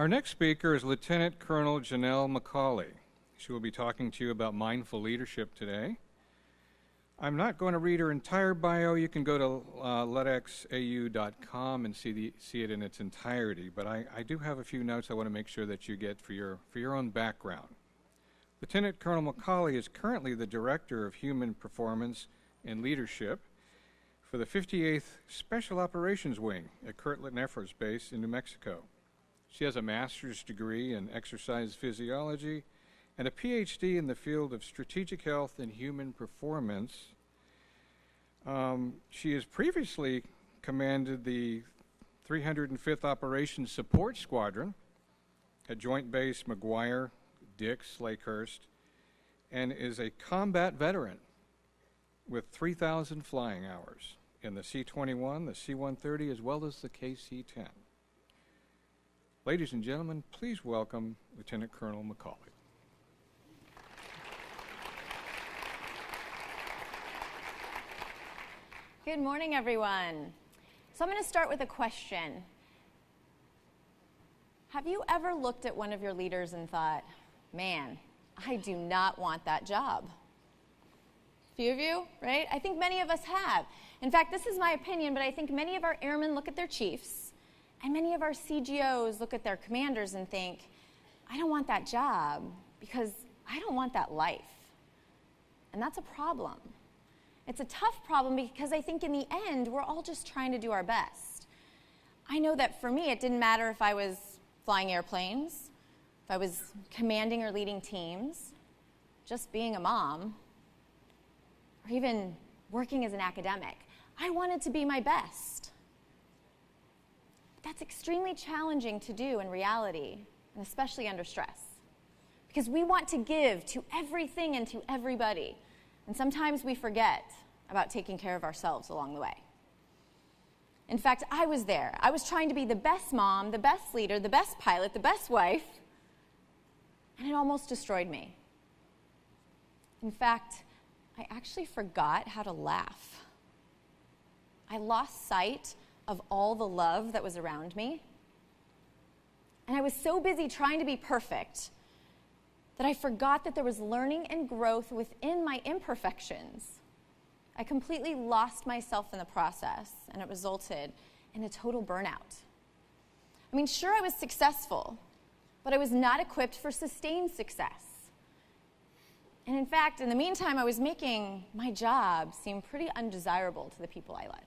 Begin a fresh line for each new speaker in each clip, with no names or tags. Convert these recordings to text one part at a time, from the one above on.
Our next speaker is Lieutenant Colonel Jannell MacAulay. She will be talking to you about mindful leadership today. I'm not going to read her entire bio. You can go to letexau.com and see it in its entirety, but I do have a few notes I want to make sure that you get for your own background. Lieutenant Colonel MacAulay is currently the Director of Human Performance and Leadership for the 58th Special Operations Wing at Kirtland Air Force Base in New Mexico. She has a master's degree in exercise physiology and a PhD in the field of strategic health and human performance. She has previously commanded the 305th Operations Support Squadron at Joint Base McGuire, Dix, Lakehurst, and is a combat veteran with 3,000 flying hours in the C-21, the C-130, as well as the KC-10. Ladies and gentlemen, please welcome Lieutenant Colonel MacAulay.
Good morning, everyone. So I'm going to start with a question. Have you ever looked at one of your leaders and thought, man, I do not want that job? A few of you, right? I think many of us have. In fact, this is my opinion, but I think many of our airmen look at their chiefs, and many of our CGOs look at their commanders and think, I don't want that job because I don't want that life. And that's a problem. It's a tough problem because I think in the end, we're all just trying to do our best. I know that for me, it didn't matter if I was flying airplanes, if I was commanding or leading teams, just being a mom, or even working as an academic. I wanted to be my best. But that's extremely challenging to do in reality, and especially under stress, because we want to give to everything and to everybody. And sometimes we forget about taking care of ourselves along the way. In fact, I was there. I was trying to be the best mom, the best leader, the best pilot, the best wife, and it almost destroyed me. In fact, I actually forgot how to laugh. I lost sight of all the love that was around me, and I was so busy trying to be perfect that I forgot that there was learning and growth within my imperfections. I completely lost myself in the process, and it resulted in a total burnout. I mean, sure, I was successful, but I was not equipped for sustained success. And in fact, in the meantime, I was making my job seem pretty undesirable to the people I led.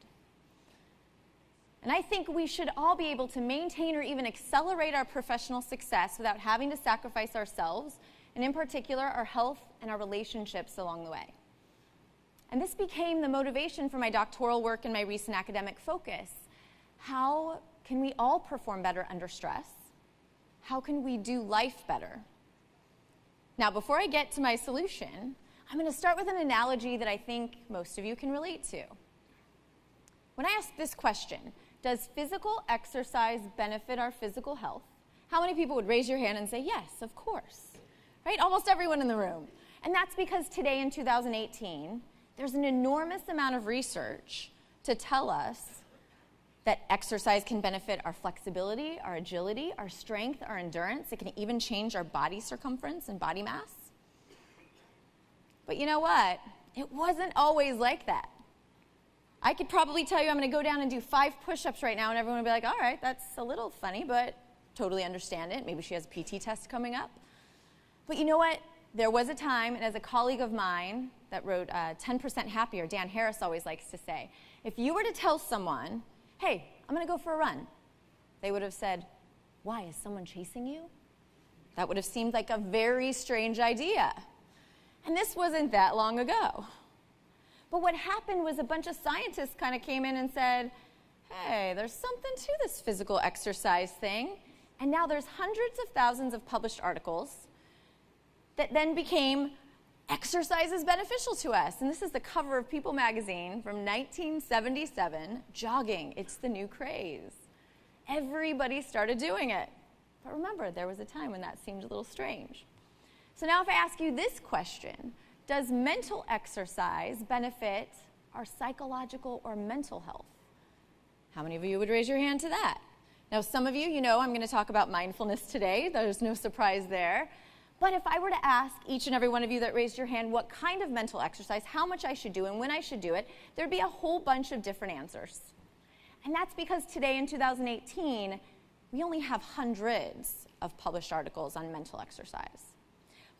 And I think we should all be able to maintain or even accelerate our professional success without having to sacrifice ourselves, and in particular, our health and our relationships along the way. And this became the motivation for my doctoral work and my recent academic focus. How can we all perform better under stress? How can we do life better? Now, before I get to my solution, I'm going to start with an analogy that I think most of you can relate to. When I ask this question, does physical exercise benefit our physical health? How many people would raise your hand and say, yes, of course? Right? Almost everyone in the room. And that's because today in 2018, there's an enormous amount of research to tell us that exercise can benefit our flexibility, our agility, our strength, our endurance. It can even change our body circumference and body mass. But you know what? It wasn't always like that. I could probably tell you I'm going to go down and do 5 push-ups right now, and everyone would be like, all right, that's a little funny, but totally understand it. Maybe she has a PT test coming up. But you know what? There was a time, and as a colleague of mine that wrote 10% Happier, Dan Harris always likes to say, if you were to tell someone, hey, I'm going to go for a run, they would have said, why, is someone chasing you? That would have seemed like a very strange idea. And this wasn't that long ago. But what happened was a bunch of scientists kind of came in and said, hey, there's something to this physical exercise thing. And now there's hundreds of thousands of published articles that then became exercise is beneficial to us. And this is the cover of People magazine from 1977, jogging, it's the new craze. Everybody started doing it. But remember, there was a time when that seemed a little strange. So now if I ask you this question, does mental exercise benefit our psychological or mental health? How many of you would raise your hand to that? Now, some of you, you know I'm going to talk about mindfulness today. There's no surprise there. But if I were to ask each and every one of you that raised your hand what kind of mental exercise, how much I should do, and when I should do it, there'd be a whole bunch of different answers. And that's because today in 2018, we only have hundreds of published articles on mental exercise.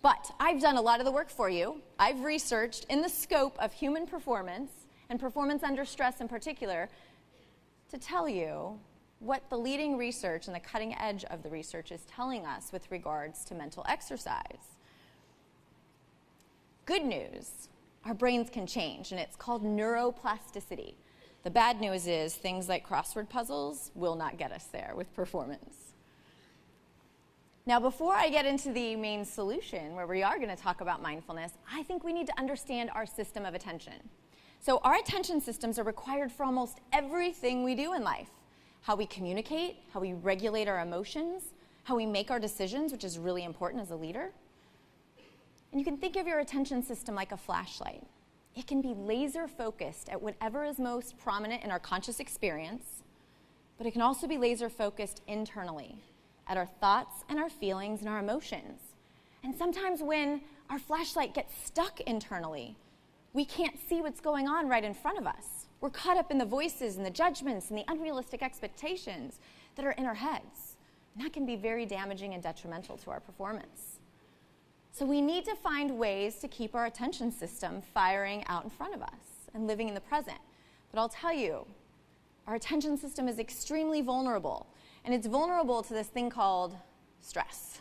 But I've done a lot of the work for you. I've researched in the scope of human performance, and performance under stress in particular, to tell you what the leading research and the cutting edge of the research is telling us with regards to mental exercise. Good news, our brains can change, and it's called neuroplasticity. The bad news is things like crossword puzzles will not get us there with performance. Now, before I get into the main solution, where we are going to talk about mindfulness, I think we need to understand our system of attention. So our attention systems are required for almost everything we do in life. How we communicate, how we regulate our emotions, how we make our decisions, which is really important as a leader. And you can think of your attention system like a flashlight. It can be laser focused at whatever is most prominent in our conscious experience, but it can also be laser focused internally at our thoughts and our feelings and our emotions. And sometimes when our flashlight gets stuck internally, we can't see what's going on right in front of us. We're caught up in the voices and the judgments and the unrealistic expectations that are in our heads. And that can be very damaging and detrimental to our performance. So we need to find ways to keep our attention system firing out in front of us and living in the present. But I'll tell you, our attention system is extremely vulnerable. And it's vulnerable to this thing called stress.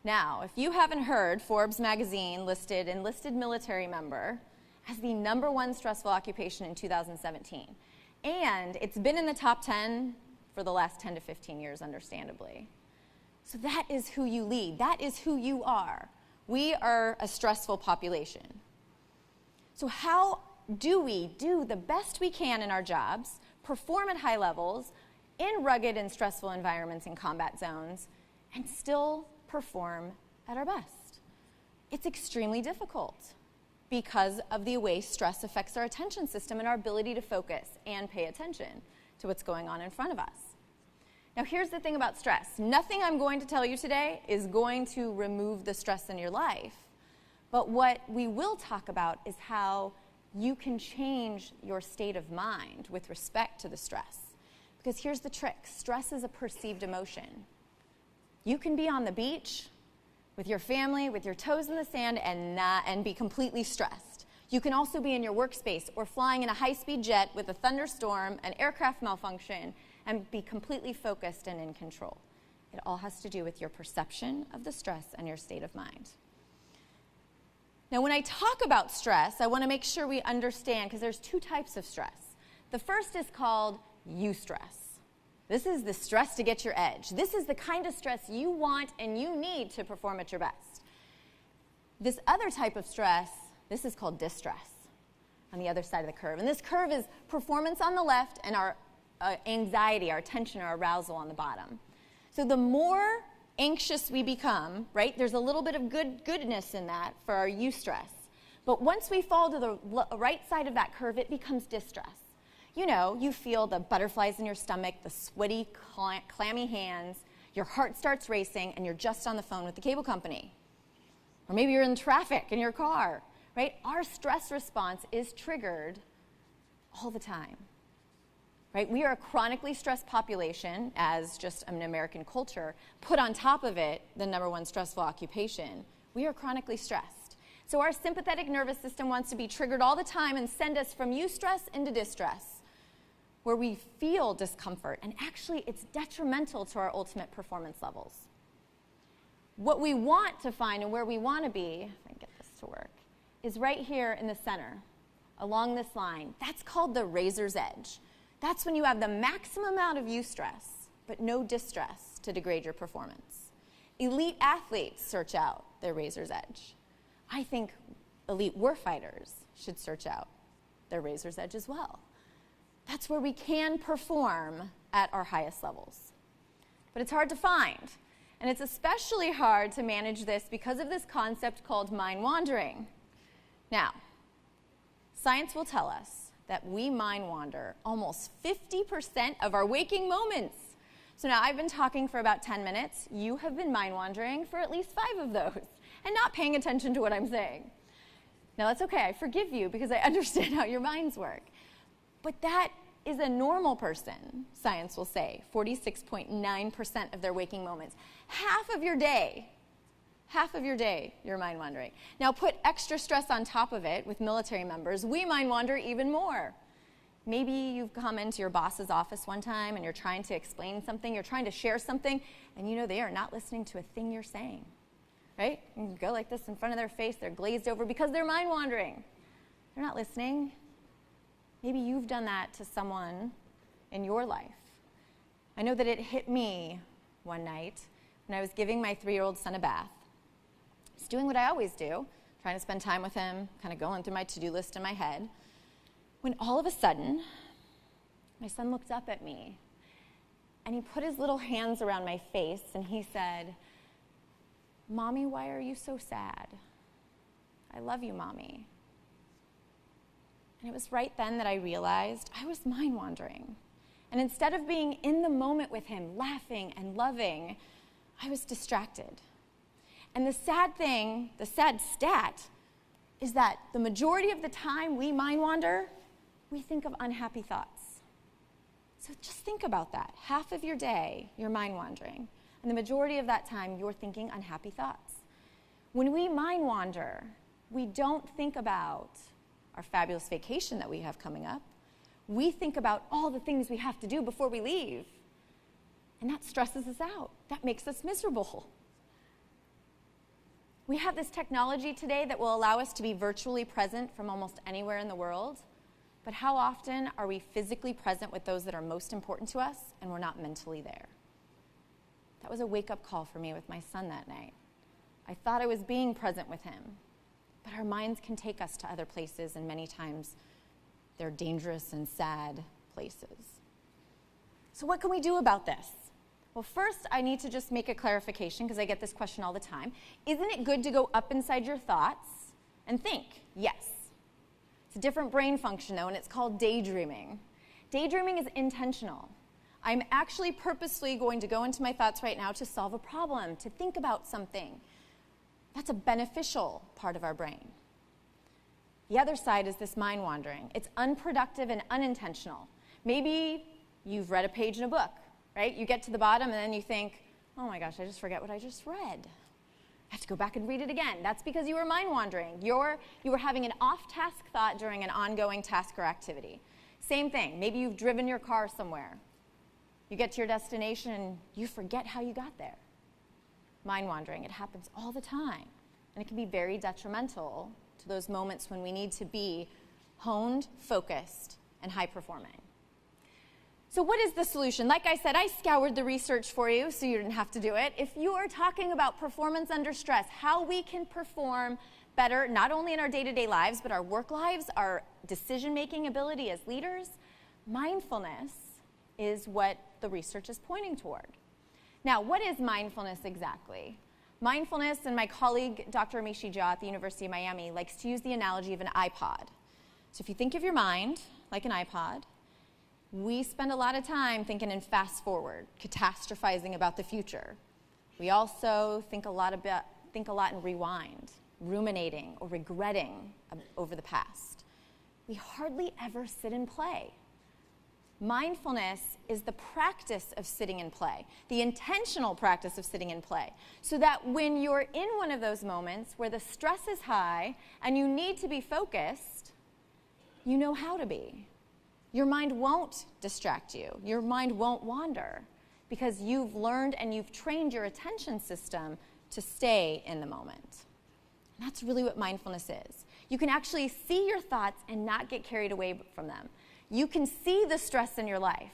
Now, if you haven't heard, Forbes magazine listed enlisted military member as the #1 stressful occupation in 2017. And it's been in the top 10 for the last 10 to 15 years, understandably. So that is who you lead. That is who you are. We are a stressful population. So how do we do the best we can in our jobs, perform at high levels, in rugged and stressful environments and combat zones, and still perform at our best? It's extremely difficult because of the way stress affects our attention system and our ability to focus and pay attention to what's going on in front of us. Now, here's the thing about stress. Nothing I'm going to tell you today is going to remove the stress in your life. But what we will talk about is how you can change your state of mind with respect to the stress. Because here's the trick. Stress is a perceived emotion. You can be on the beach with your family, with your toes in the sand, and be completely stressed. You can also be in your workspace or flying in a high-speed jet with a thunderstorm, an aircraft malfunction, and be completely focused and in control. It all has to do with your perception of the stress and your state of mind. Now, when I talk about stress, I want to make sure we understand, because there's two types of stress. The first is called eustress. This is the stress to get your edge. This is the kind of stress you want and you need to perform at your best. This other type of stress, this is called distress on the other side of the curve. And this curve is performance on the left and our anxiety, our tension, our arousal on the bottom. So the more anxious we become, right, there's a little bit of goodness in that for our eustress. But once we fall to the right side of that curve, it becomes distress. You know, you feel the butterflies in your stomach, the sweaty, clammy hands, your heart starts racing, and you're just on the phone with the cable company. Or maybe you're in traffic in your car, right? Our stress response is triggered all the time, right? We are a chronically stressed population as just an American culture. Put on top of it, the #1 stressful occupation. We are chronically stressed. So our sympathetic nervous system wants to be triggered all the time and send us from eustress into distress, where we feel discomfort, and actually it's detrimental to our ultimate performance levels. What we want to find and where we want to be, if I can get this to work, is right here in the center, along this line. That's called the razor's edge. That's when you have the maximum amount of eustress, but no distress to degrade your performance. Elite athletes search out their razor's edge. I think elite warfighters should search out their razor's edge as well. That's where we can perform at our highest levels. But it's hard to find. And it's especially hard to manage this because of this concept called mind wandering. Now, science will tell us that we mind wander almost 50% of our waking moments. So now I've been talking for about 10 minutes. You have been mind wandering for at least 5 of those and not paying attention to what I'm saying. Now that's okay, I forgive you because I understand how your minds work. But that is a normal person, science will say, 46.9% of their waking moments. Half of your day, you're mind wandering. Now put extra stress on top of it with military members, we mind wander even more. Maybe you've come into your boss's office one time and you're trying to explain something, you're trying to share something, and you know they are not listening to a thing you're saying, right? You go like this in front of their face, they're glazed over because they're mind wandering. They're not listening. Maybe you've done that to someone in your life. I know that it hit me one night when I was giving my 3-year-old son a bath. I was doing what I always do, trying to spend time with him, kind of going through my to-do list in my head, when all of a sudden, my son looked up at me and he put his little hands around my face and he said, "Mommy, why are you so sad? I love you, Mommy." And it was right then that I realized I was mind wandering. And instead of being in the moment with him, laughing and loving, I was distracted. And the sad thing, the sad stat, is that the majority of the time we mind wander, we think of unhappy thoughts. So just think about that. Half of your day, you're mind wandering. And the majority of that time, you're thinking unhappy thoughts. When we mind wander, we don't think about our fabulous vacation that we have coming up. We think about all the things we have to do before we leave. And that stresses us out. That makes us miserable. We have this technology today that will allow us to be virtually present from almost anywhere in the world. But how often are we physically present with those that are most important to us and we're not mentally there? That was a wake-up call for me with my son that night. I thought I was being present with him, but our minds can take us to other places, and many times they're dangerous and sad places. So what can we do about this? Well, first, I need to just make a clarification because I get this question all the time. Isn't it good to go up inside your thoughts and think? Yes. It's a different brain function, though, and it's called daydreaming. Daydreaming is intentional. I'm actually purposely going to go into my thoughts right now to solve a problem, to think about something. That's a beneficial part of our brain. The other side is this mind wandering. It's unproductive and unintentional. Maybe you've read a page in a book, right? You get to the bottom and then you think, oh my gosh, I just forget what I just read. I have to go back and read it again. That's because you were mind wandering. You were having an off-task thought during an ongoing task or activity. Same thing. Maybe you've driven your car somewhere. You get to your destination and you forget how you got there. Mind wandering. It happens all the time. And it can be very detrimental to those moments when we need to be honed, focused, and high-performing. So what is the solution? Like I said, I scoured the research for you so you didn't have to do it. If you are talking about performance under stress, how we can perform better, not only in our day-to-day lives, but our work lives, our decision-making ability as leaders, mindfulness is what the research is pointing toward. Now, what is mindfulness exactly? Mindfulness, and my colleague, Dr. Amishi Jha at the University of Miami, likes to use the analogy of an iPod. So if you think of your mind like an iPod, we spend a lot of time thinking in fast forward, catastrophizing about the future. We also think a lot in rewind, ruminating or regretting over the past. We hardly ever sit and play. Mindfulness is the practice of sitting in play, the intentional practice of sitting in play, so that when you're in one of those moments where the stress is high and you need to be focused, you know how to be. Your mind won't distract you. Your mind won't wander because you've learned and you've trained your attention system to stay in the moment. And that's really what mindfulness is. You can actually see your thoughts and not get carried away from them. You can see the stress in your life,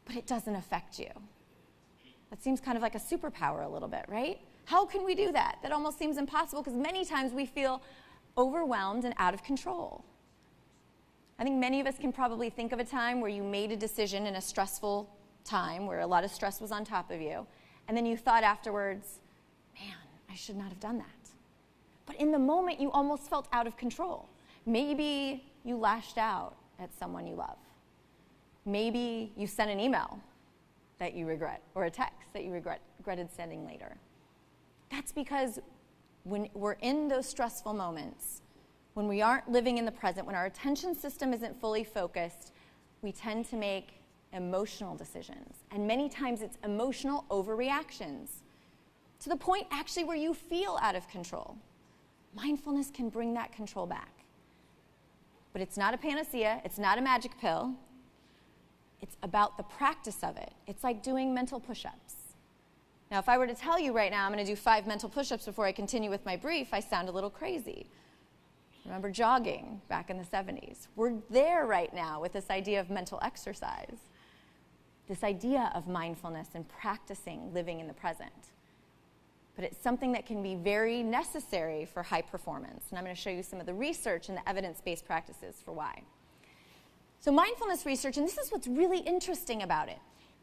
but it doesn't affect you. That seems kind of like a superpower a little bit, right? How can we do that? That almost seems impossible because many times we feel overwhelmed and out of control. I think many of us can probably think of a time where you made a decision in a stressful time, where a lot of stress was on top of you, and then you thought afterwards, man, I should not have done that. But in the moment, you almost felt out of control. Maybe you lashed out at someone you love. Maybe you sent an email that you regret, or a text that you regretted sending later. That's because when we're in those stressful moments, when we aren't living in the present, when our attention system isn't fully focused, we tend to make emotional decisions. And many times it's emotional overreactions, to the point actually where you feel out of control. Mindfulness can bring that control back. But it's not a panacea, it's not a magic pill. It's about the practice of it. It's like doing mental push-ups. Now, if I were to tell you right now I'm going to do 5 mental push-ups before I continue with my brief, I sound a little crazy. Remember jogging back in the 70s? We're there right now with this idea of mental exercise, this idea of mindfulness and practicing living in the present. But it's something that can be very necessary for high performance. And I'm going to show you some of the research and the evidence-based practices for why. So mindfulness research, and this is what's really interesting about it,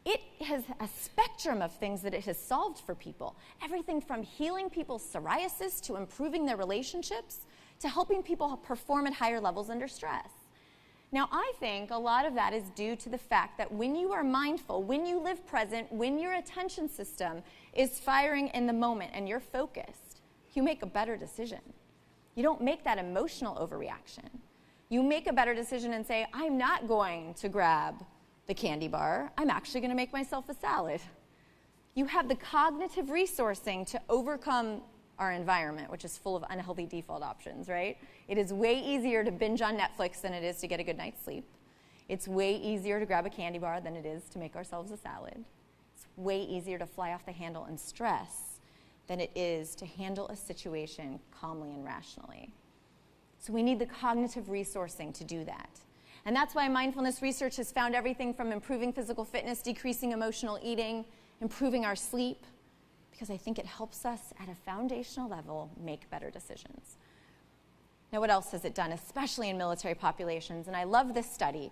it has a spectrum of things that it has solved for people. Everything from healing people's psoriasis to improving their relationships to helping people perform at higher levels under stress. Now, I think a lot of that is due to the fact that when you are mindful, when you live present, when your attention system is firing in the moment and you're focused, you make a better decision. You don't make that emotional overreaction. You make a better decision and say, I'm not going to grab the candy bar. I'm actually going to make myself a salad. You have the cognitive resourcing to overcome our environment, which is full of unhealthy default options, right? It is way easier to binge on Netflix than it is to get a good night's sleep. It's way easier to grab a candy bar than it is to make ourselves a salad. It's way easier to fly off the handle and stress than it is to handle a situation calmly and rationally. So we need the cognitive resourcing to do that. And that's why mindfulness research has found everything from improving physical fitness, decreasing emotional eating, improving our sleep, because I think it helps us at a foundational level make better decisions. Now, what else has it done, especially in military populations? And I love this study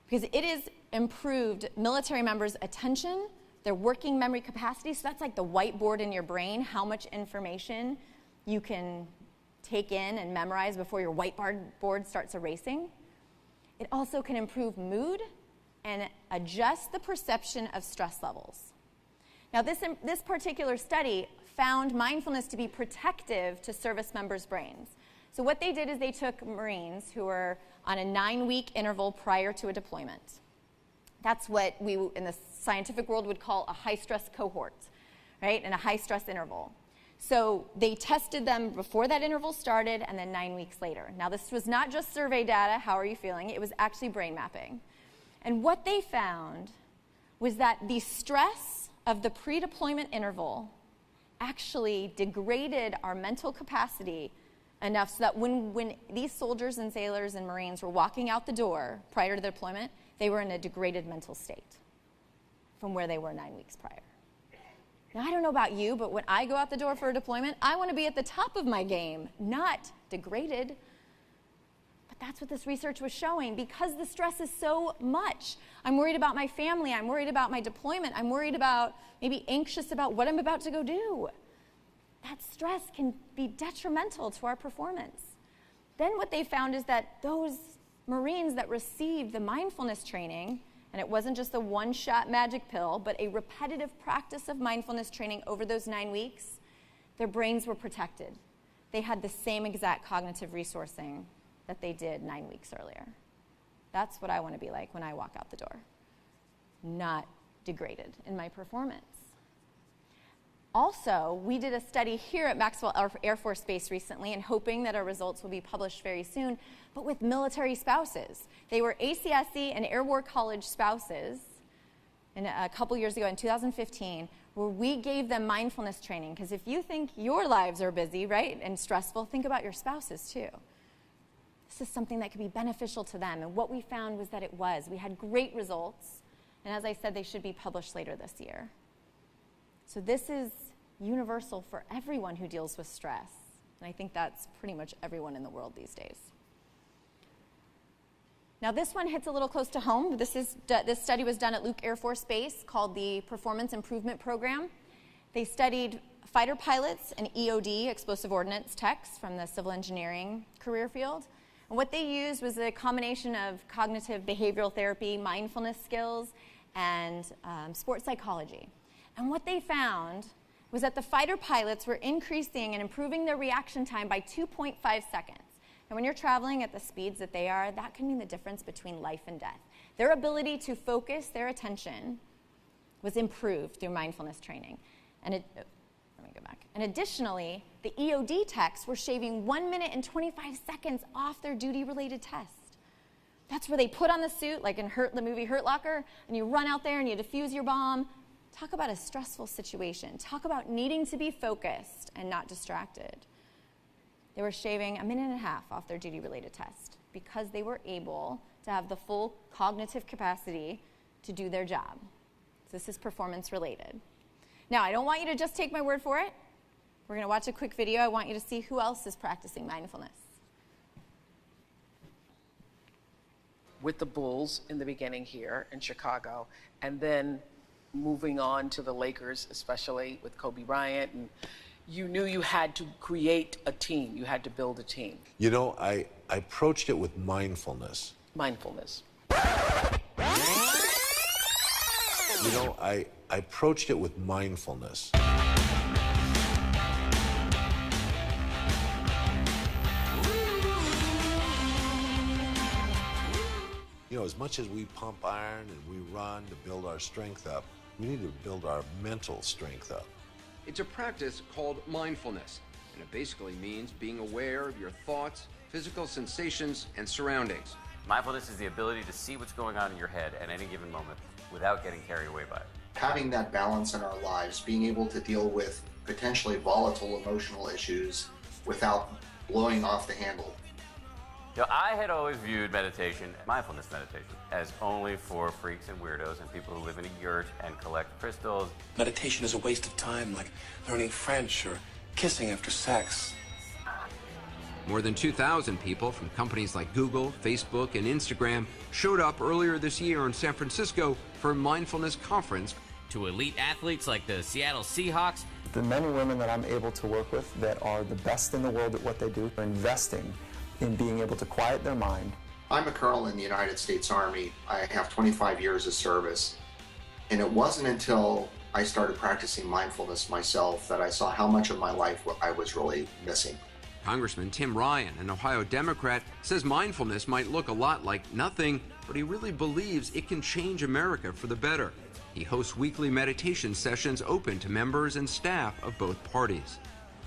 because it has improved military members' attention, their working memory capacity. So that's like the whiteboard in your brain, how much information you can take in and memorize before your whiteboard starts erasing. It also can improve mood and adjust the perception of stress levels. Now, this particular study found mindfulness to be protective to service members' brains. So what they did is they took Marines who were on a 9-week interval prior to a deployment. That's what we in the scientific world would call a high-stress cohort, right, and a high-stress interval. So they tested them before that interval started and then 9 weeks later. Now, this was not just survey data, how are you feeling? It was actually brain mapping. And what they found was that the stress of the pre-deployment interval actually degraded our mental capacity enough so that when these soldiers and sailors and Marines were walking out the door prior to their deployment, they were in a degraded mental state from where they were 9 weeks prior. Now, I don't know about you, but when I go out the door for a deployment, I want to be at the top of my game, not degraded. But that's what this research was showing. Because the stress is so much, I'm worried about my family, I'm worried about my deployment, I'm worried about, maybe anxious about what I'm about to go do. That stress can be detrimental to our performance. Then what they found is that those Marines that received the mindfulness training, and it wasn't just a one-shot magic pill, but a repetitive practice of mindfulness training over those 9 weeks, their brains were protected. They had the same exact cognitive resourcing that they did 9 weeks earlier. That's what I want to be like when I walk out the door. Not degraded in my performance. Also, we did a study here at Maxwell Air Force Base recently, and hoping that our results will be published very soon, but with military spouses. They were ACSC and Air War College spouses, and a couple years ago in 2015, where we gave them mindfulness training, because if you think your lives are busy, right, and stressful, think about your spouses too. This is something that could be beneficial to them, and what we found was that it was. We had great results, and as I said, they should be published later this year. So this is universal for everyone who deals with stress, and I think that's pretty much everyone in the world these days. Now this one hits a little close to home. This study was done at Luke Air Force Base called the Performance Improvement Program. They studied fighter pilots and EOD, explosive ordnance techs, from the civil engineering career field. And what they used was a combination of cognitive behavioral therapy, mindfulness skills, and sports psychology. And what they found was that the fighter pilots were increasing and improving their reaction time by 2.5 seconds. And when you're traveling at the speeds that they are, that can mean the difference between life and death. Their ability to focus their attention was improved through mindfulness training. And let me go back. And additionally, the EOD techs were shaving 1 minute and 25 seconds off their duty-related test. That's where they put on the suit, like in the movie Hurt Locker, and you run out there and you defuse your bomb. Talk about a stressful situation. Talk about needing to be focused and not distracted. They were shaving 1.5 minutes off their duty-related test because they were able to have the full cognitive capacity to do their job. So this is performance-related. Now, I don't want you to just take my word for it. We're going to watch a quick video. I want you to see who else is practicing mindfulness.
With the Bulls in the beginning here in Chicago, and then moving on to the Lakers, especially with Kobe Bryant, and you knew you had to create a team. You had to build a team.
You know, I approached it with mindfulness.
Mindfulness.
You know, I approached it with mindfulness. You know, as much as we pump iron and we run to build our strength up, we need to build our mental strength up.
It's a practice called mindfulness, and it basically means being aware of your thoughts, physical sensations, and surroundings.
Mindfulness is the ability to see what's going on in your head at any given moment without getting carried away by it.
Having that balance in our lives, being able to deal with potentially volatile emotional issues without blowing off the handle.
You know, I had always viewed meditation, mindfulness meditation, as only for freaks and weirdos and people who live in a yurt and collect crystals.
Meditation is a waste of time, like learning French or kissing after sex.
More than 2,000 people from companies like Google, Facebook, and Instagram showed up earlier this year in San Francisco for a mindfulness conference.
To elite athletes like the Seattle Seahawks.
The men and women that I'm able to work with that are the best in the world at what they do are investing in being able to quiet their mind.
I'm a colonel in the United States Army. I have 25 years of service. And it wasn't until I started practicing mindfulness myself that I saw how much of my life I was really missing.
Congressman Tim Ryan, an Ohio Democrat, says mindfulness might look a lot like nothing, but he really believes it can change America for the better. He hosts weekly meditation sessions open to members and staff of both parties.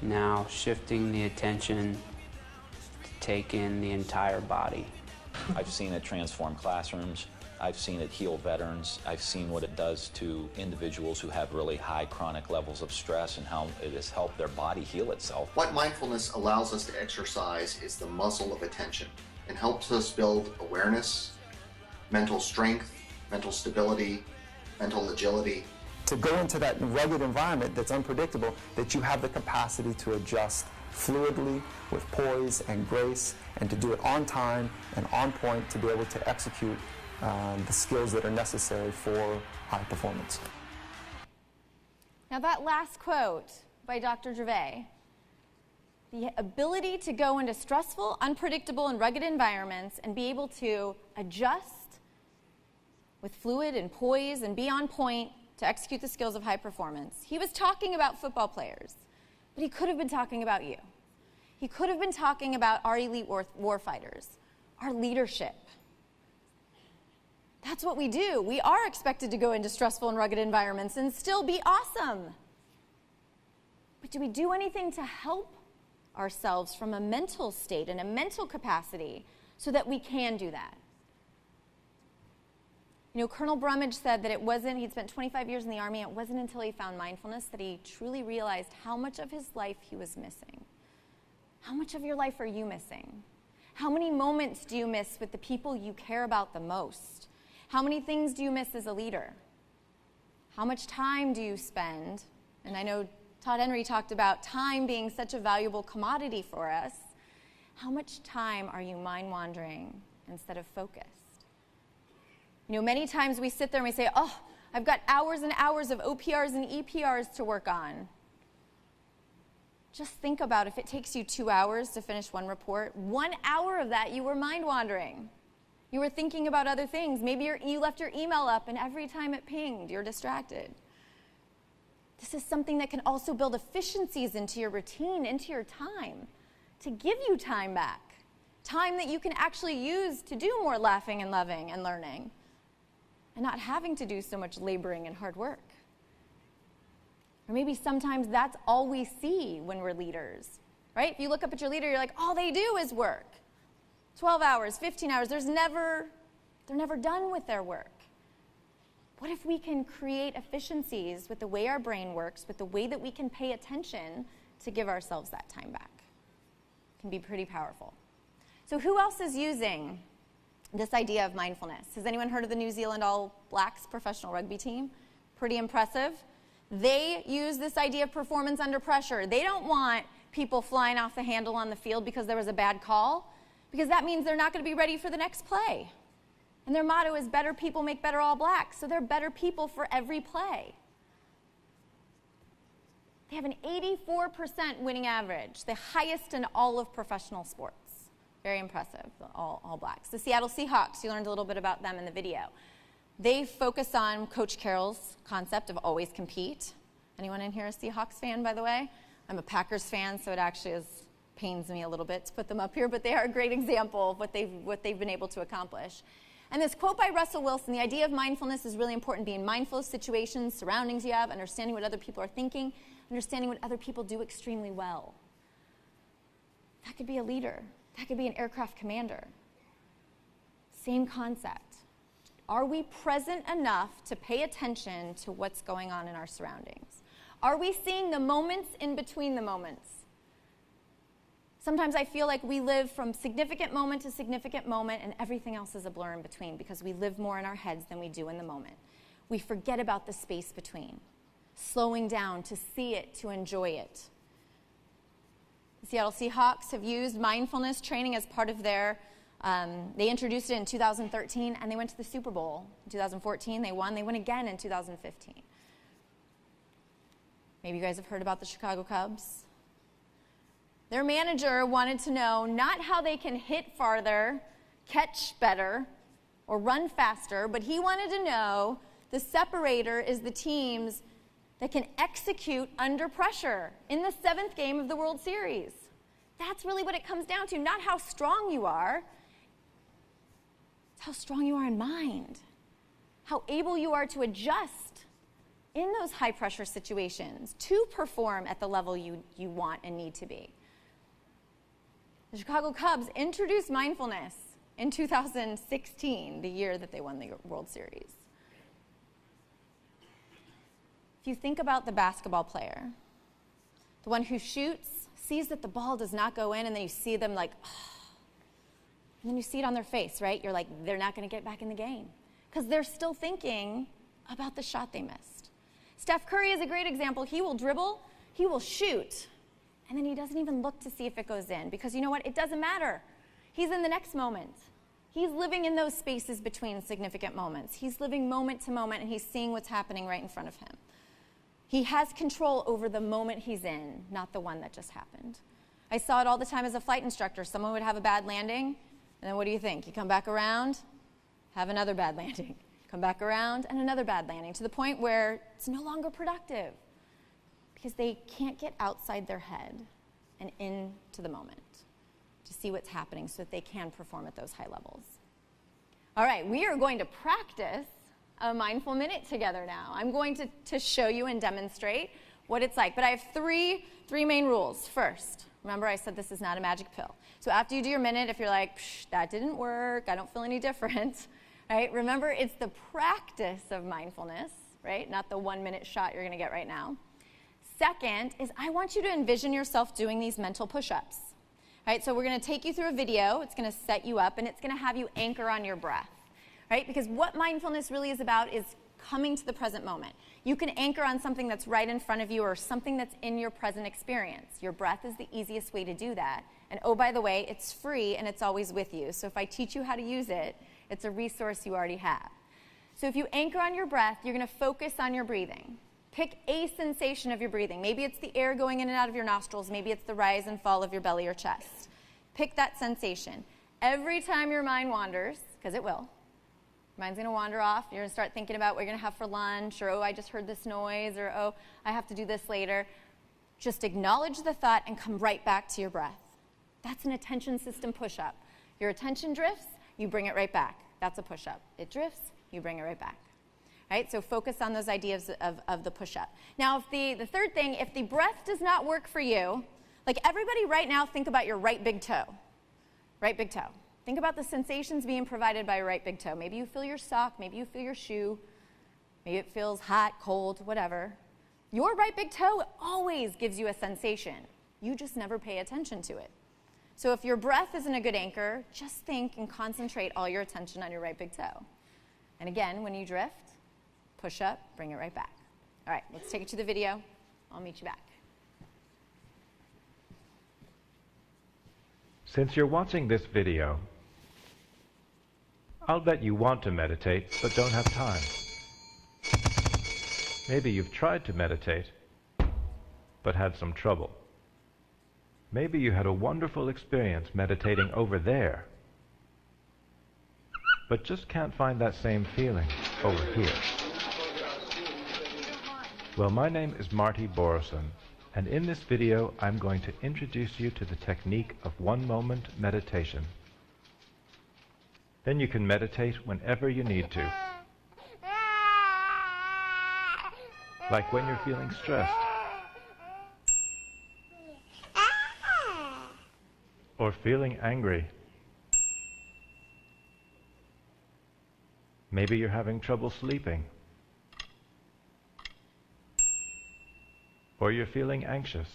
Now shifting the attention to take in the entire body.
I've seen it transform classrooms. I've seen it heal veterans. I've seen what it does to individuals who have really high chronic levels of stress and how it has helped their body heal itself.
What mindfulness allows us to exercise is the muscle of attention and helps us build awareness, mental strength, mental stability, mental agility.
To go into that rugged environment that's unpredictable, that you have the capacity to adjust fluidly with poise and grace, and to do it on time and on point to be able to execute the skills that are necessary for high performance.
Now that last quote by Dr. Gervais, the ability to go into stressful, unpredictable, and rugged environments and be able to adjust with fluid and poise and be on point to execute the skills of high performance. He was talking about football players, but he could have been talking about you. He could have been talking about our elite warfighters, our leadership. That's what we do. We are expected to go into stressful and rugged environments and still be awesome. But do we do anything to help ourselves from a mental state and a mental capacity so that we can do that? You know, Colonel Brumage said that he'd spent 25 years in the Army, it wasn't until he found mindfulness that he truly realized how much of his life he was missing. How much of your life are you missing? How many moments do you miss with the people you care about the most? How many things do you miss as a leader? How much time do you spend? And I know Todd Henry talked about time being such a valuable commodity for us. How much time are you mind-wandering instead of focused? You know, many times we sit there and we say, oh, I've got hours and hours of OPRs and EPRs to work on. Just think about if it takes you 2 hours to finish one report, 1 hour of that you were mind-wandering. You were thinking about other things. Maybe you left your email up, and every time it pinged, you're distracted. This is something that can also build efficiencies into your routine, into your time, to give you time back. Time that you can actually use to do more laughing and loving and learning, and not having to do so much laboring and hard work. Or maybe sometimes that's all we see when we're leaders, right? If you look up at your leader, you're like, all they do is work. 12 hours, 15 hours, they're never done with their work. What if we can create efficiencies with the way our brain works, with the way that we can pay attention to give ourselves that time back? It can be pretty powerful. So who else is using this idea of mindfulness? Has anyone heard of the New Zealand All Blacks professional rugby team? Pretty impressive. They use this idea of performance under pressure. They don't want people flying off the handle on the field because there was a bad call, because that means they're not going to be ready for the next play. And their motto is better people make better All Blacks, so they're better people for every play. They have an 84% winning average, the highest in all of professional sports. Very impressive, the All Blacks. The Seattle Seahawks, you learned a little bit about them in the video. They focus on Coach Carroll's concept of always compete. Anyone in here a Seahawks fan, by the way? I'm a Packers fan, so it actually pains me a little bit to put them up here, but they are a great example of what they've been able to accomplish. And this quote by Russell Wilson, the idea of mindfulness is really important, being mindful of situations, surroundings you have, understanding what other people are thinking, understanding what other people do extremely well. That could be a leader. That could be an aircraft commander. Same concept. Are we present enough to pay attention to what's going on in our surroundings? Are we seeing the moments in between the moments? Sometimes I feel like we live from significant moment to significant moment, and everything else is a blur in between because we live more in our heads than we do in the moment. We forget about the space between, slowing down to see it, to enjoy it. The Seattle Seahawks have used mindfulness training as part of their, they introduced it in 2013, and they went to the Super Bowl. In 2014, they won. They won again in 2015. Maybe you guys have heard about the Chicago Cubs. Their manager wanted to know not how they can hit farther, catch better, or run faster, but he wanted to know the separator is the teams that can execute under pressure in the 7th game of the World Series. That's really what it comes down to, not how strong you are. It's how strong you are in mind, how able you are to adjust in those high-pressure situations to perform at the level you want and need to be. The Chicago Cubs introduced mindfulness in 2016, the year that they won the World Series. If you think about the basketball player, the one who shoots, sees that the ball does not go in, and then you see them like, oh. And then you see it on their face, right? You're like, they're not going to get back in the game because they're still thinking about the shot they missed. Steph Curry is a great example. He will dribble, he will shoot, and then he doesn't even look to see if it goes in because you know what? It doesn't matter. He's in the next moment. He's living in those spaces between significant moments. He's living moment to moment, and he's seeing what's happening right in front of him. He has control over the moment he's in, not the one that just happened. I saw it all the time as a flight instructor. Someone would have a bad landing, and then what do you think? You come back around, have another bad landing. Come back around, and another bad landing, to the point where it's no longer productive because they can't get outside their head and into the moment to see what's happening so that they can perform at those high levels. All right, we are going to practice a mindful minute together now. I'm going to show you and demonstrate what it's like. But I have three main rules. First, remember I said this is not a magic pill. So after you do your minute, if you're like, that didn't work, I don't feel any different, right? Remember, it's the practice of mindfulness, right? Not the 1-minute shot you're going to get right now. Second is I want you to envision yourself doing these mental push-ups. Right? So we're going to take you through a video. It's going to set you up, and it's going to have you anchor on your breath. Right? Because what mindfulness really is about is coming to the present moment. You can anchor on something that's right in front of you or something that's in your present experience. Your breath is the easiest way to do that. And oh, by the way, it's free and it's always with you. So if I teach you how to use it, it's a resource you already have. So if you anchor on your breath, you're going to focus on your breathing. Pick a sensation of your breathing. Maybe it's the air going in and out of your nostrils. Maybe it's the rise and fall of your belly or chest. Pick that sensation. Every time your mind wanders, because it will. Mind's going to wander off. You're going to start thinking about what you're going to have for lunch, or, oh, I just heard this noise, or, oh, I have to do this later. Just acknowledge the thought and come right back to your breath. That's an attention system push-up. Your attention drifts, you bring it right back. That's a push-up. It drifts, you bring it right back. Right? So focus on those ideas of the push-up. Now, if the third thing, if the breath does not work for you, like everybody right now, think about your right big toe. Right big toe. Think about the sensations being provided by your right big toe. Maybe you feel your sock, maybe you feel your shoe, maybe it feels hot, cold, whatever. Your right big toe always gives you a sensation. You just never pay attention to it. So if your breath isn't a good anchor, just think and concentrate all your attention on your right big toe. And again, when you drift, push up, bring it right back. All right, let's take it to the video. I'll meet you back.
Since you're watching this video, I'll bet you want to meditate, but don't have time. Maybe you've tried to meditate, but had some trouble. Maybe you had a wonderful experience meditating over there, but just can't find that same feeling over here. Well, my name is Marty Borison, and in this video I'm going to introduce you to the technique of one-moment meditation. Then you can meditate whenever you need to. Like when you're feeling stressed, or feeling angry. Maybe you're having trouble sleeping, or you're feeling anxious.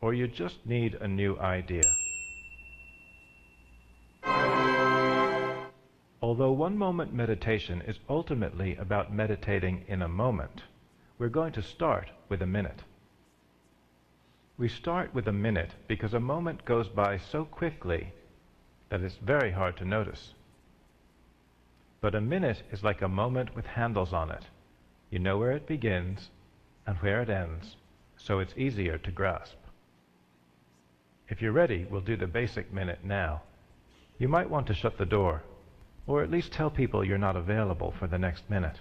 Or you just need a new idea. Although one-moment meditation is ultimately about meditating in a moment, we're going to start with a minute. We start with a minute because a moment goes by so quickly that it's very hard to notice. But a minute is like a moment with handles on it. You know where it begins and where it ends, so it's easier to grasp. If you're ready, we'll do the basic minute now. You might want to shut the door, or at least tell people you're not available for the next minute.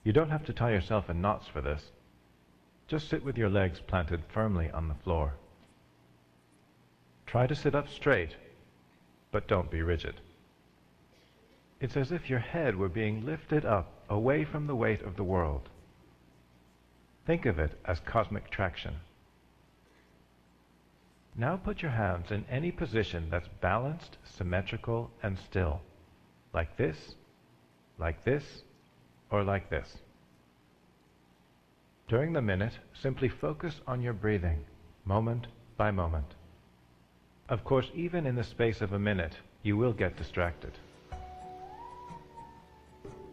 You don't have to tie yourself in knots for this. Just sit with your legs planted firmly on the floor. Try to sit up straight, but don't be rigid. It's as if your head were being lifted up away from the weight of the world. Think of it as cosmic traction. Now put your hands in any position that's balanced, symmetrical, and still. Like this, or like this. During the minute, simply focus on your breathing, moment by moment. Of course, even in the space of a minute, you will get distracted.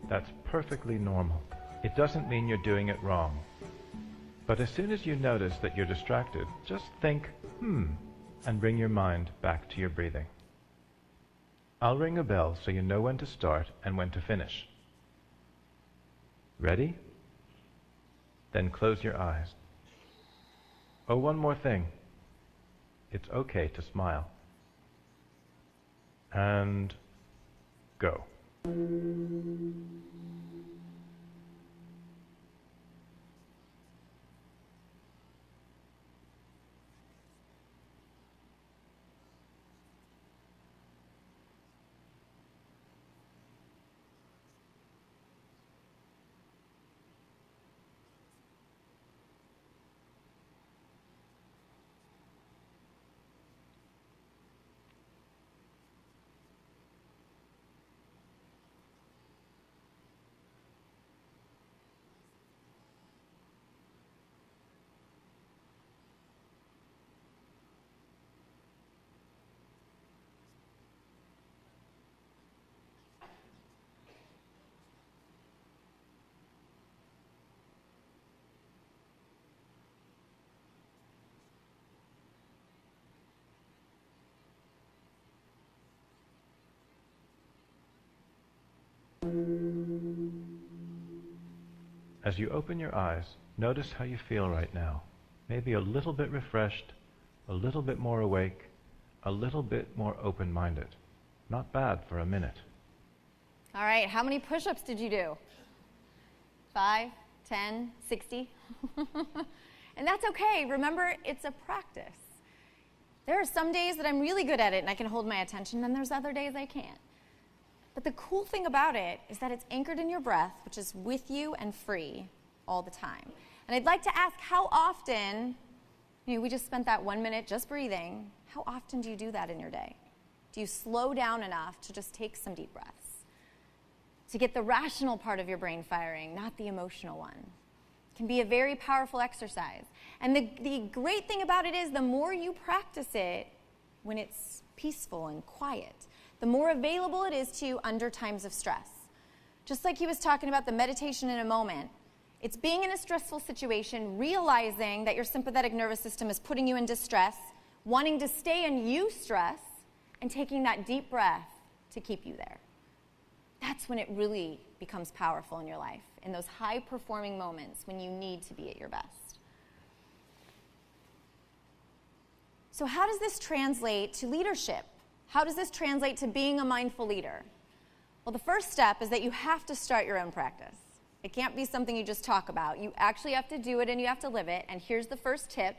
That's perfectly normal. It doesn't mean you're doing it wrong. But as soon as you notice that you're distracted, just think, and bring your mind back to your breathing. I'll ring a bell so you know when to start and when to finish. Ready? Then close your eyes. Oh, one more thing. It's okay to smile. And go. As you open your eyes, notice how you feel right now. Maybe a little bit refreshed, a little bit more awake, a little bit more open-minded. Not bad for a minute.
All right, how many push-ups did you do? 5, 10, 60? And that's okay. Remember, it's a practice. There are some days that I'm really good at it and I can hold my attention, and there's other days I can't. But the cool thing about it is that it's anchored in your breath, which is with you and free all the time. And I'd like to ask, how often, we just spent that 1 minute just breathing, how often do you do that in your day? Do you slow down enough to just take some deep breaths? To get the rational part of your brain firing, not the emotional one. It can be a very powerful exercise. And the great thing about it is the more you practice it when it's peaceful and quiet, the more available it is to you under times of stress. Just like he was talking about the meditation in a moment, it's being in a stressful situation, realizing that your sympathetic nervous system is putting you in distress, wanting to stay in eustress, and taking that deep breath to keep you there. That's when it really becomes powerful in your life, in those high-performing moments when you need to be at your best. So how does this translate to leadership? How does this translate to being a mindful leader? Well, the first step is that you have to start your own practice. It can't be something you just talk about. You actually have to do it and you have to live it. And here's the first tip.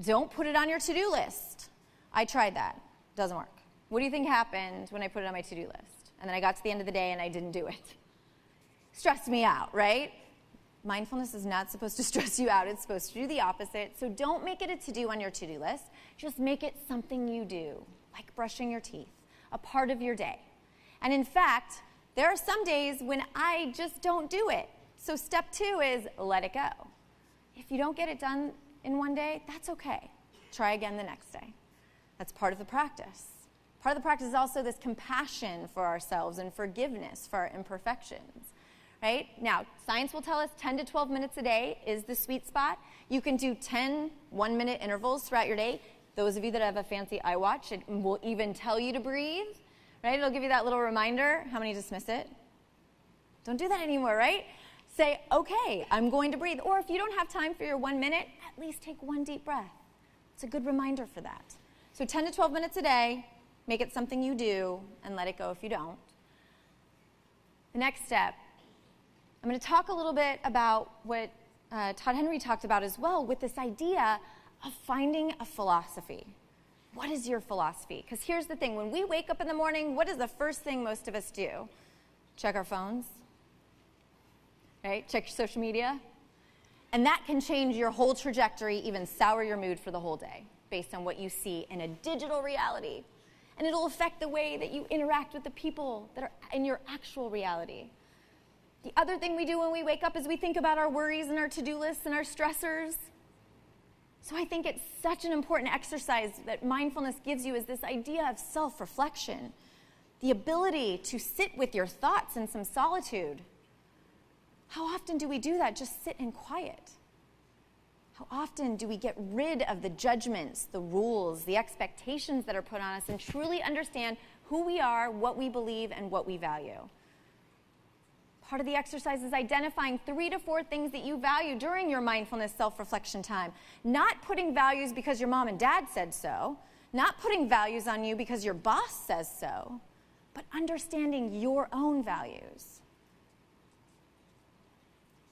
Don't put it on your to-do list. I tried that. Doesn't work. What do you think happened when I put it on my to-do list? And then I got to the end of the day and I didn't do it. Stressed me out, right? Mindfulness is not supposed to stress you out. It's supposed to do the opposite. So don't make it a to-do on your to-do list. Just make it something you do, like brushing your teeth, a part of your day. And in fact, there are some days when I just don't do it. So step 2 is let it go. If you don't get it done in one day, that's okay. Try again the next day. That's part of the practice. Part of the practice is also this compassion for ourselves and forgiveness for our imperfections. Right? Now, science will tell us 10 to 12 minutes a day is the sweet spot. You can do 10 one-minute intervals throughout your day. Those of you that have a fancy iWatch, it will even tell you to breathe. Right? It'll give you that little reminder. How many dismiss it? Don't do that anymore, right? Say, okay, I'm going to breathe. Or if you don't have time for your 1 minute, at least take one deep breath. It's a good reminder for that. So 10 to 12 minutes a day, make it something you do, and let it go if you don't. The next step, I'm going to talk a little bit about what Todd Henry talked about as well, with this idea of finding a philosophy. What is your philosophy? Because here's the thing. When we wake up in the morning, what is the first thing most of us do? Check our phones, right? Check your social media. And that can change your whole trajectory, even sour your mood for the whole day, based on what you see in a digital reality. And it'll affect the way that you interact with the people that are in your actual reality. The other thing we do when we wake up is we think about our worries and our to-do lists and our stressors. So I think it's such an important exercise that mindfulness gives you, is this idea of self-reflection, the ability to sit with your thoughts in some solitude. How often do we do that? Just sit in quiet. How often do we get rid of the judgments, the rules, the expectations that are put on us, and truly understand who we are, what we believe, and what we value? Part of the exercise is identifying 3 to 4 things that you value during your mindfulness self-reflection time. Not putting values because your mom and dad said so, not putting values on you because your boss says so, but understanding your own values.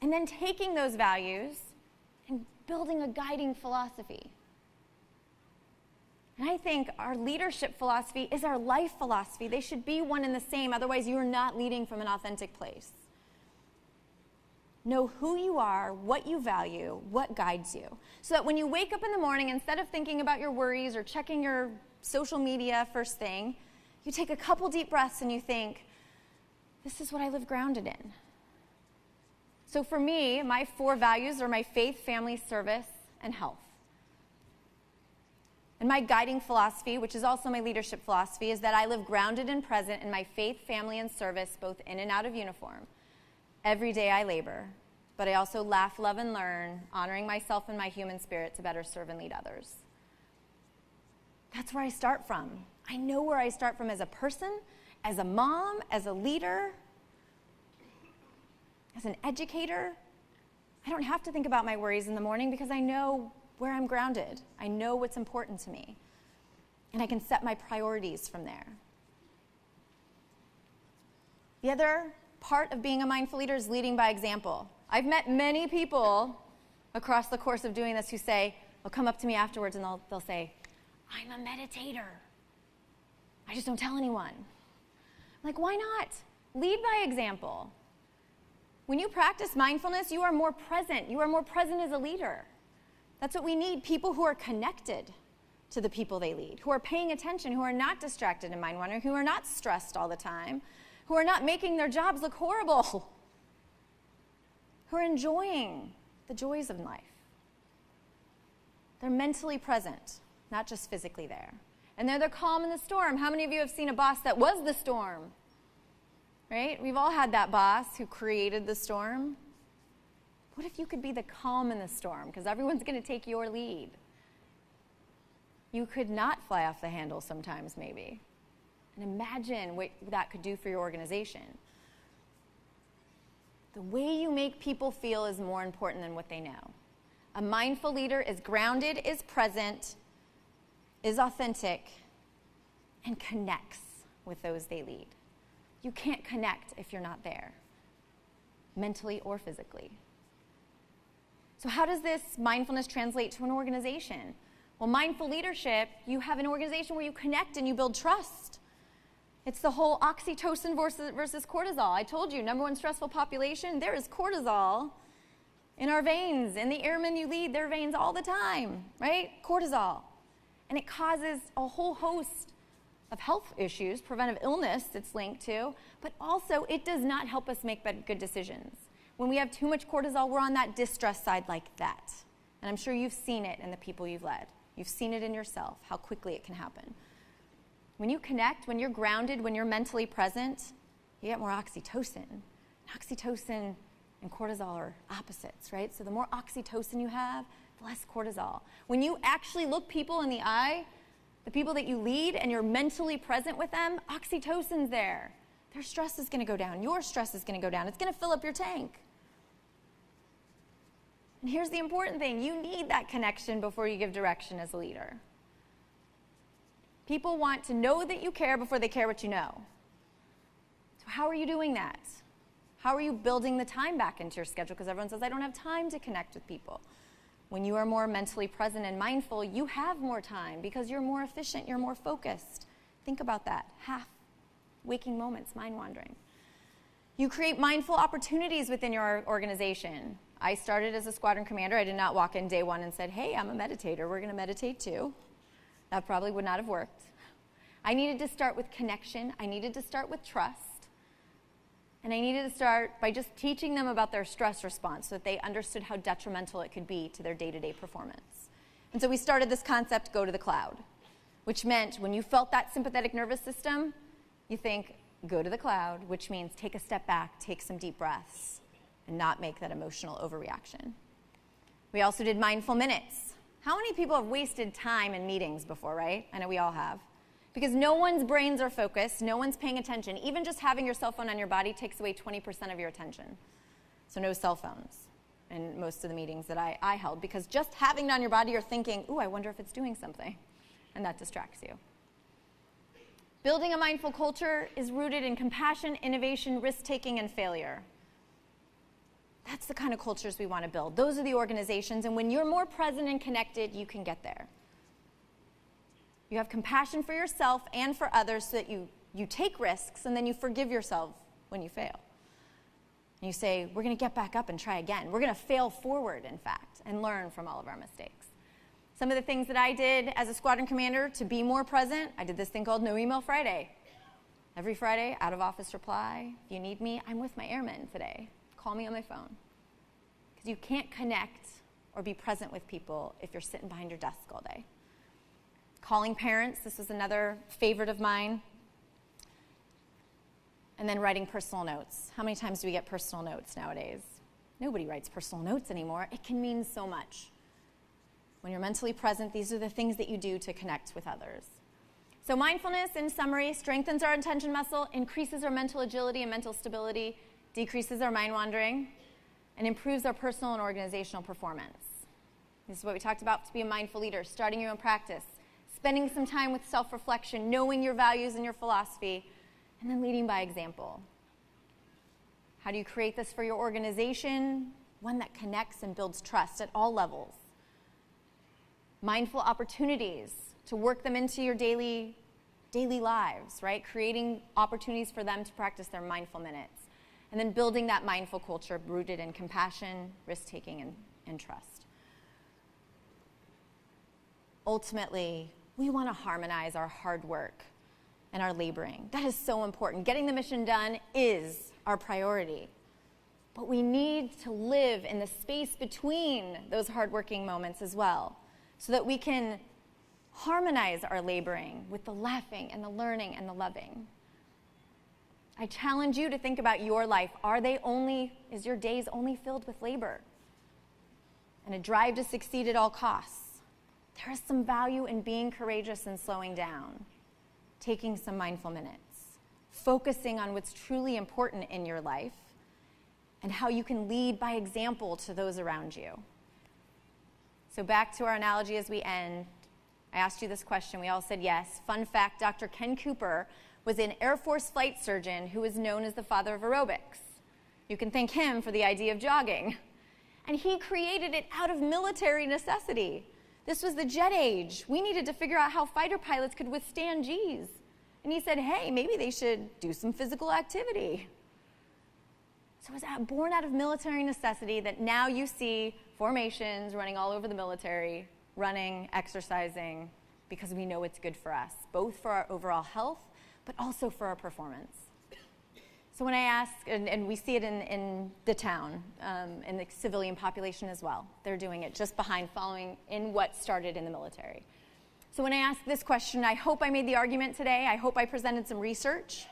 And then taking those values and building a guiding philosophy. And I think our leadership philosophy is our life philosophy. They should be one and the same, otherwise you are not leading from an authentic place. Know who you are, what you value, what guides you. So that when you wake up in the morning, instead of thinking about your worries or checking your social media first thing, you take a couple deep breaths and you think, this is what I live grounded in. So for me, my 4 values are my faith, family, service, and health. And my guiding philosophy, which is also my leadership philosophy, is that I live grounded and present in my faith, family, and service, both in and out of uniform. Every day I labor, but I also laugh, love, and learn, honoring myself and my human spirit to better serve and lead others. That's where I start from. I know where I start from as a person, as a mom, as a leader, as an educator. I don't have to think about my worries in the morning because I know where I'm grounded. I know what's important to me. And I can set my priorities from there. The other part of being a mindful leader is leading by example. I've met many people across the course of doing this who say, they'll come up to me afterwards and they'll say, I'm a meditator. I just don't tell anyone. I'm like, why not? Lead by example. When you practice mindfulness, you are more present. You are more present as a leader. That's what we need, people who are connected to the people they lead, who are paying attention, who are not distracted and mind-wandering, who are not stressed all the time, who are not making their jobs look horrible, who are enjoying the joys of life. They're mentally present, not just physically there. And they're the calm in the storm. How many of you have seen a boss that was the storm? Right? We've all had that boss who created the storm. What if you could be the calm in the storm? Because everyone's going to take your lead. You could not fly off the handle sometimes, maybe. And imagine what that could do for your organization. The way you make people feel is more important than what they know. A mindful leader is grounded, is present, is authentic, and connects with those they lead. You can't connect if you're not there, mentally or physically. So how does this mindfulness translate to an organization? Well, mindful leadership, you have an organization where you connect and you build trust. It's the whole oxytocin versus cortisol. I told you, number one stressful population, there is cortisol in our veins. In the airmen you lead, their veins all the time, right? Cortisol. And it causes a whole host of health issues, preventive illness it's linked to, but also it does not help us make good decisions. When we have too much cortisol, we're on that distress side like that. And I'm sure you've seen it in the people you've led. You've seen it in yourself, how quickly it can happen. When you connect, when you're grounded, when you're mentally present, you get more oxytocin. Oxytocin and cortisol are opposites, right? So the more oxytocin you have, the less cortisol. When you actually look people in the eye, the people that you lead, and you're mentally present with them, oxytocin's there. Their stress is going to go down. Your stress is going to go down. It's going to fill up your tank. And here's the important thing. You need that connection before you give direction as a leader. People want to know that you care before they care what you know. So how are you doing that? How are you building the time back into your schedule? Because everyone says, I don't have time to connect with people. When you are more mentally present and mindful, you have more time because you're more efficient, you're more focused. Think about that. Half waking moments, mind wandering. You create mindful opportunities within your organization. I started as a squadron commander. I did not walk in day one and said, hey, I'm a meditator. We're going to meditate too. That probably would not have worked. I needed to start with connection. I needed to start with trust. And I needed to start by just teaching them about their stress response so that they understood how detrimental it could be to their day-to-day performance. And so we started this concept, go to the cloud, which meant when you felt that sympathetic nervous system, you think, go to the cloud, which means take a step back, take some deep breaths, and not make that emotional overreaction. We also did mindful minutes. How many people have wasted time in meetings before, right? I know we all have. Because no one's brains are focused, no one's paying attention. Even just having your cell phone on your body takes away 20% of your attention. So no cell phones in most of the meetings that I held, because just having it on your body, you're thinking, ooh, I wonder if it's doing something. And that distracts you. Building a mindful culture is rooted in compassion, innovation, risk-taking, and failure. That's the kind of cultures we want to build. Those are the organizations, and when you're more present and connected, you can get there. You have compassion for yourself and for others so that you take risks, and then you forgive yourself when you fail. And you say, we're going to get back up and try again. We're going to fail forward, in fact, and learn from all of our mistakes. Some of the things that I did as a squadron commander to be more present, I did this thing called No Email Friday. Every Friday, out of office reply. If you need me, I'm with my airmen today. Call me on my phone. Because you can't connect or be present with people if you're sitting behind your desk all day. Calling parents, this was another favorite of mine. And then writing personal notes. How many times do we get personal notes nowadays? Nobody writes personal notes anymore. It can mean so much. When you're mentally present, these are the things that you do to connect with others. So mindfulness, in summary, strengthens our attention muscle, increases our mental agility and mental stability, decreases our mind wandering, and improves our personal and organizational performance. This is what we talked about to be a mindful leader, starting your own practice, spending some time with self-reflection, knowing your values and your philosophy, and then leading by example. How do you create this for your organization? One that connects and builds trust at all levels. Mindful opportunities to work them into your daily lives, right? Creating opportunities for them to practice their mindful minutes. And then building that mindful culture rooted in compassion, risk-taking, and trust. Ultimately, we want to harmonize our hard work and our laboring. That is so important. Getting the mission done is our priority. But we need to live in the space between those hardworking moments as well, so that we can harmonize our laboring with the laughing and the learning and the loving. I challenge you to think about your life. Is your days only filled with labor and a drive to succeed at all costs? There is some value in being courageous and slowing down, taking some mindful minutes, focusing on what's truly important in your life, and how you can lead by example to those around you. So back to our analogy as we end, I asked you this question. We all said yes. Fun fact, Dr. Ken Cooper was an Air Force flight surgeon who was known as the father of aerobics. You can thank him for the idea of jogging. And he created it out of military necessity. This was the jet age. We needed to figure out how fighter pilots could withstand Gs. And he said, hey, maybe they should do some physical activity. So it was born out of military necessity that now you see formations running all over the military, running, exercising, because we know it's good for us, both for our overall health, but also for our performance. So when I ask, and we see it in the town, in the civilian population as well, they're doing it just behind following in what started in the military. So when I ask this question, I hope I made the argument today. I hope I presented some research.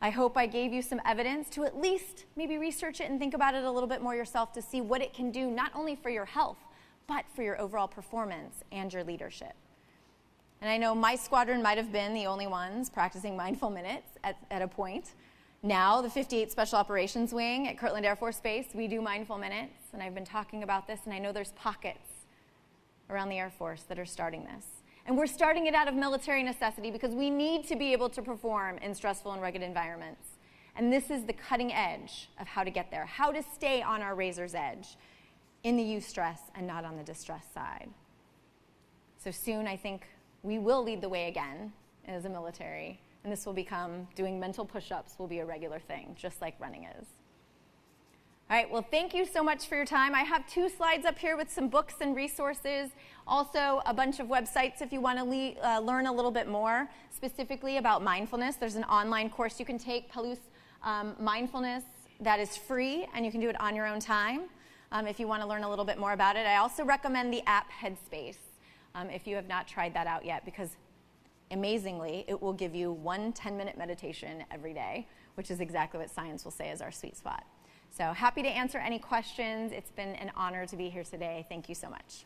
I hope I gave you some evidence to at least maybe research it and think about it a little bit more yourself to see what it can do, not only for your health, but for your overall performance and your leadership. And I know my squadron might have been the only ones practicing mindful minutes at a point. Now, the 58th Special Operations Wing at Kirtland Air Force Base, we do mindful minutes, and I've been talking about this, and I know there's pockets around the Air Force that are starting this. And we're starting it out of military necessity because we need to be able to perform in stressful and rugged environments. And this is the cutting edge of how to get there, how to stay on our razor's edge in the eustress and not on the distress side. So soon, I think we will lead the way again as a military, and this will become, doing mental push-ups will be a regular thing, just like running is. All right, well, thank you so much for your time. I have 2 slides up here with some books and resources, also a bunch of websites if you want to learn a little bit more specifically about mindfulness. There's an online course you can take, Palouse Mindfulness, that is free, and you can do it on your own time if you want to learn a little bit more about it. I also recommend the app Headspace if you have not tried that out yet, because amazingly, it will give you 1 10-minute meditation every day, which is exactly what science will say is our sweet spot. So happy to answer any questions. It's been an honor to be here today. Thank you so much.